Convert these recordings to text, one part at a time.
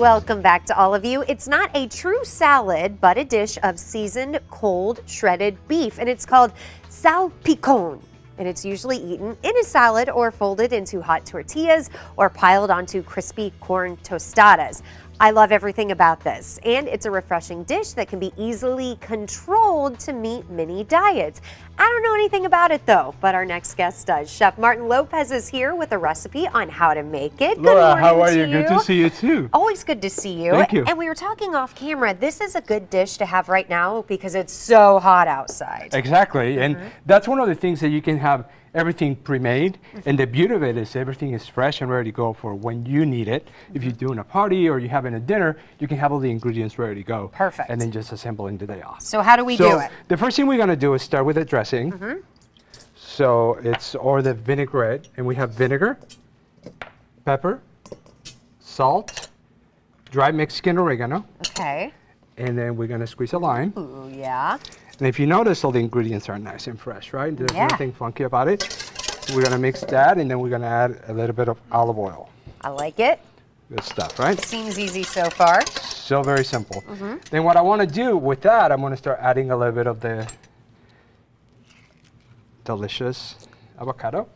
Welcome back to all of you. It's not a true salad, but a dish of seasoned, cold, shredded beef, and it's called Salpicon. And it's usually eaten in a salad or folded into hot tortillas or piled onto crispy corn tostadas. I love everything about this, and it's a refreshing dish that can be easily controlled to meet many diets. I don't know anything about it though, but our next guest does. Chef Martin Lopez is here with a recipe on how to make it. Laura, how are you? Good to see you too. Always good to see you. Thank you. And we were talking off camera, this is a good dish to have right now because it's so hot outside. Exactly, and that's one of the things that you can have everything pre-made, and the beauty of it is everything is fresh and ready to go for when you need it. If you're doing a party or you're having a dinner, you can have all the ingredients ready to go. Perfect. And then just assemble in the day off. So how do we do it? The first thing we're gonna do is start with the dressing. So it's or the vinaigrette, and we have vinegar, pepper, salt, dry Mexican oregano, Okay. and then we're gonna squeeze a lime. Ooh, yeah. And if you notice, all the ingredients are nice and fresh, right? There's Yeah. nothing funky about it. We're gonna mix that, and then we're gonna add a little bit of olive oil. I like it. Good stuff, right? Seems easy so far. So very simple. Then what I wanna do with that, I'm gonna start adding a little bit of the delicious avocado.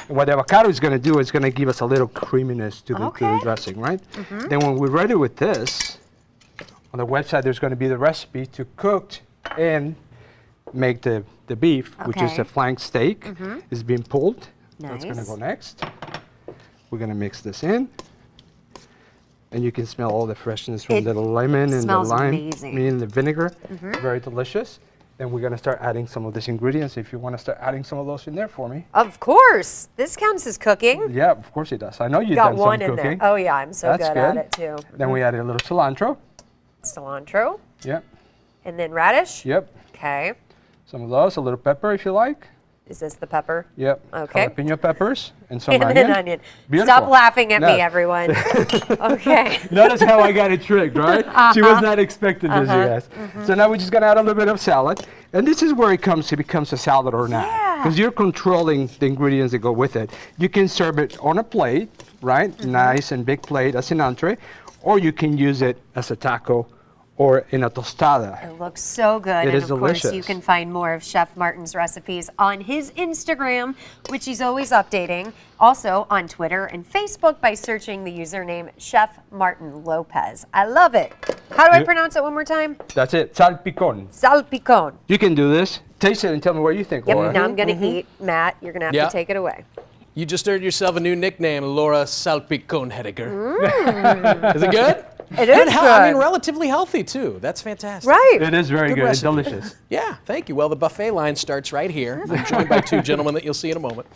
And what the avocado is gonna do is gonna give us a little creaminess to the Okay. dressing, right? Then when we're ready with this, on the website there's gonna be the recipe to cook and make the beef, which is Okay. a flank steak, is being pulled. That's gonna Nice. go next. We're gonna mix this in. And you can smell all the freshness from It the lemon and the smells lime amazing. and the vinegar. Very delicious. Then we're gonna start adding some of these ingredients. If you wanna start adding some of those in there for me. Of course. This counts as cooking. Yeah, of course it does. I know you've Got done one some in cooking. there. Oh yeah, I'm so That's good at good. it too. Then we added a little cilantro. Cilantro. Yep, And then radish. yep. Okay. Some of those, a little pepper if you like. Is this the pepper? Yep. Okay. Jalapeno peppers and some And onion. then onion. Beautiful. Stop laughing at No. me, everyone. Okay. Notice how I got it tricked, right? She was not expecting this, you guys. So now we're just gonna add a little bit of salad. And this is where it becomes a salad or not. Yeah. Because you're controlling the ingredients that go with it. You can serve it on a plate, right? Nice and big plate as an entree. Or you can use it as a taco or in a tostada. It looks so good. It and is of course, you delicious. can find more of Chef Martin's recipes on his Instagram, which he's always updating. Also on Twitter and Facebook by searching the username Chef Martin Lopez. I love it. How do I Yep. pronounce it one more time? That's it, salpicon. Salpicon. You can do this. Taste it and tell me what you think, Yep, Laura. now I'm going to eat. Matt, you're going to have Yeah. to take it away. You just earned yourself a new nickname, Laura Salpicon Hediger. Is it good? It is I mean, good. relatively healthy too. That's fantastic. Right. It is very Good good, recipe. delicious. Yeah, thank you. Well, the buffet line starts right here. I'm joined by two gentlemen that you'll see in a moment.